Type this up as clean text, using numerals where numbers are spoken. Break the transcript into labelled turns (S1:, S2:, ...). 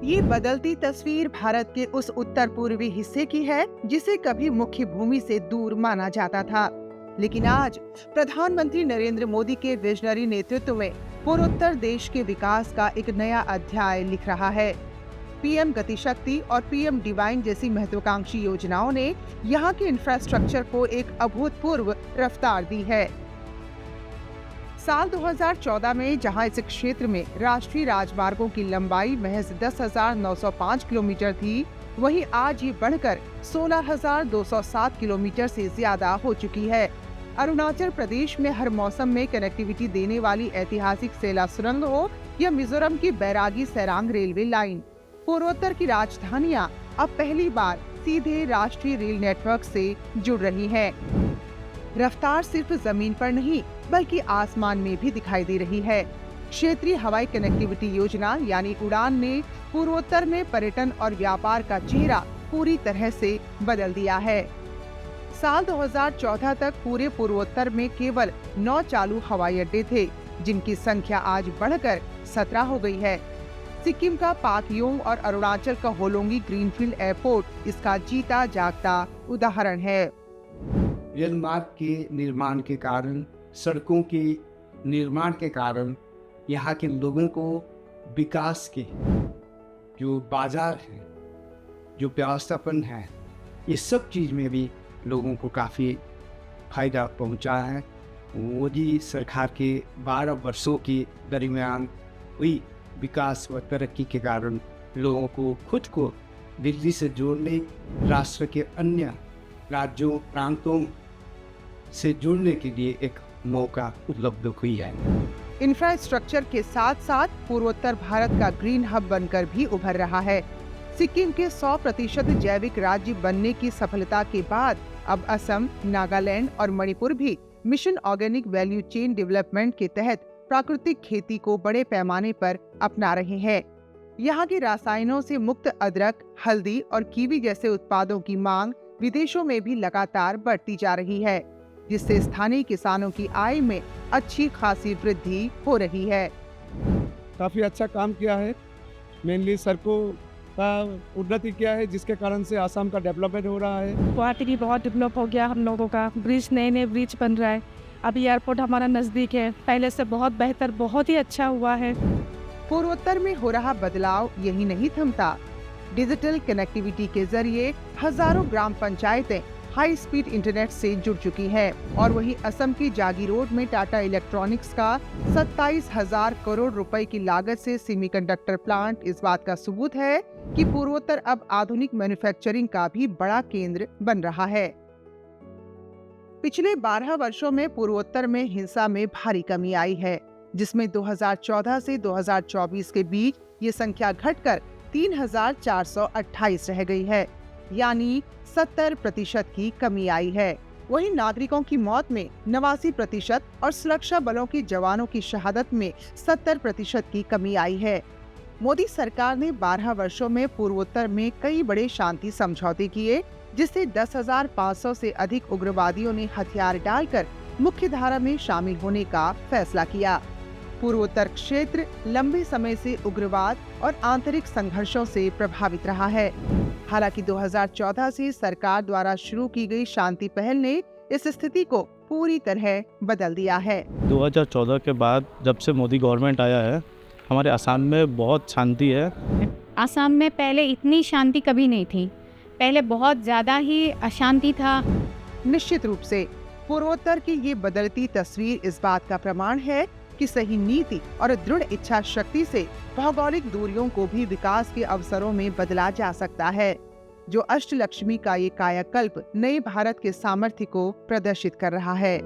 S1: ये बदलती तस्वीर भारत के उस उत्तर पूर्वी हिस्से की है जिसे कभी मुख्य भूमि से दूर माना जाता था। लेकिन आज प्रधानमंत्री नरेंद्र मोदी के विजनरी नेतृत्व में पूर्वोत्तर देश के विकास का एक नया अध्याय लिख रहा है। पीएम गति शक्ति और पीएम डिवाइन जैसी महत्वाकांक्षी योजनाओं ने यहाँ के इंफ्रास्ट्रक्चर को एक अभूतपूर्व रफ्तार दी है। साल 2014 में जहां इस क्षेत्र में राष्ट्रीय राजमार्गों की लंबाई महज 10,905 किलोमीटर थी, वहीं आज ये बढ़कर 16,207 किलोमीटर से ज्यादा हो चुकी है। अरुणाचल प्रदेश में हर मौसम में कनेक्टिविटी देने वाली ऐतिहासिक सेला सुरंग हो या मिजोरम की बैरागी सैरांग रेलवे लाइन, पूर्वोत्तर की राजधानियां अब पहली बार सीधे राष्ट्रीय रेल नेटवर्क से जुड़ रही हैं। रफ्तार सिर्फ जमीन पर नहीं बल्कि आसमान में भी दिखाई दे रही है। क्षेत्रीय हवाई कनेक्टिविटी योजना यानी उड़ान ने पूर्वोत्तर में पर्यटन और व्यापार का चेहरा पूरी तरह से बदल दिया है। साल 2014 तक पूरे पूर्वोत्तर में केवल 9 चालू हवाई अड्डे थे, जिनकी संख्या आज बढ़कर 17 हो गई है। सिक्किम का पाकयोंग और अरुणाचल का होलोंगी ग्रीनफील्ड एयरपोर्ट इसका जीता जागता उदाहरण है।
S2: रेल मार्ग के निर्माण के कारण, सड़कों के निर्माण के कारण यहाँ के लोगों को विकास के जो बाजार है, जो व्यवस्थापन है, ये सब चीज़ में भी लोगों को काफ़ी फायदा पहुँचा है। मोदी सरकार के 12 वर्षों के दरमियान हुई विकास व तरक्की के कारण लोगों को खुद को दिल्ली से जोड़ने, राष्ट्र के अन्य राज्यों प्रांतों से जुड़ने के लिए एक मौका उपलब्ध हुई है।
S1: इंफ्रास्ट्रक्चर के साथ साथ पूर्वोत्तर भारत का ग्रीन हब बनकर भी उभर रहा है। सिक्किम के 100% जैविक राज्य बनने की सफलता के बाद अब असम, नागालैंड और मणिपुर भी mission organic value chain development के तहत प्राकृतिक खेती को बड़े पैमाने पर अपना रहे हैं। यहाँ के रसायनों से मुक्त अदरक, हल्दी और कीवी जैसे उत्पादों की मांग विदेशों में भी लगातार बढ़ती जा रही है, जिससे स्थानीय किसानों की आय में अच्छी खासी वृद्धि हो रही है।
S3: काफ़ी अच्छा काम किया है। मेनली सड़कों का उन्नति किया है, जिसके कारण से आसाम का डेवलपमेंट हो रहा है।
S4: गुवाहाटी भी बहुत डेवलप हो गया हम लोगों का। ब्रिज, नए ब्रिज बन रहा है। अभी एयरपोर्ट हमारा नज़दीक है, पहले से बहुत बेहतर, बहुत ही अच्छा हुआ है।
S1: पूर्वोत्तर में हो रहा बदलाव यही नहीं थमता। डिजिटल कनेक्टिविटी के जरिए हजारों ग्राम पंचायतें हाई स्पीड इंटरनेट से जुड़ चुकी हैं और वहीं असम की जागीरोड में टाटा इलेक्ट्रॉनिक्स का 27,000 करोड़ रुपए की लागत से सेमीकंडक्टर प्लांट इस बात का सबूत है कि पूर्वोत्तर अब आधुनिक मैन्युफैक्चरिंग का भी बड़ा केंद्र बन रहा है। पिछले 12 वर्षों में पूर्वोत्तर में हिंसा में भारी कमी आई है, जिसमें 2014 से 2024 के बीच ये संख्या घटकर 3,428 रह गई है, यानी 70% की कमी आई है। वहीं नागरिकों की मौत में 89% और सुरक्षा बलों के जवानों की शहादत में 70% की कमी आई है। मोदी सरकार ने 12 वर्षों में पूर्वोत्तर में कई बड़े शांति समझौते किए, जिससे 10,500 से अधिक उग्रवादियों ने हथियार डालकर मुख्य धारा में शामिल होने का फैसला किया। पूर्वोत्तर क्षेत्र लंबे समय से उग्रवाद और आंतरिक संघर्षों से प्रभावित रहा है। हालांकि 2014 से सरकार द्वारा शुरू की गई शांति पहल ने इस स्थिति को पूरी तरह बदल दिया है।
S5: 2014 के बाद जब से मोदी गवर्नमेंट आया है, हमारे असम में बहुत शांति है।
S6: असम में पहले इतनी शांति कभी नहीं थी, पहले बहुत ज़्यादा ही अशांति था।
S1: निश्चित रूप से पूर्वोत्तर की ये बदलती तस्वीर इस बात का प्रमाण है कि सही नीति और दृढ़ इच्छा शक्ति से भौगोलिक दूरियों को भी विकास के अवसरों में बदला जा सकता है। जो अष्टलक्ष्मी का ये कायाकल्प नए भारत के सामर्थ्य को प्रदर्शित कर रहा है।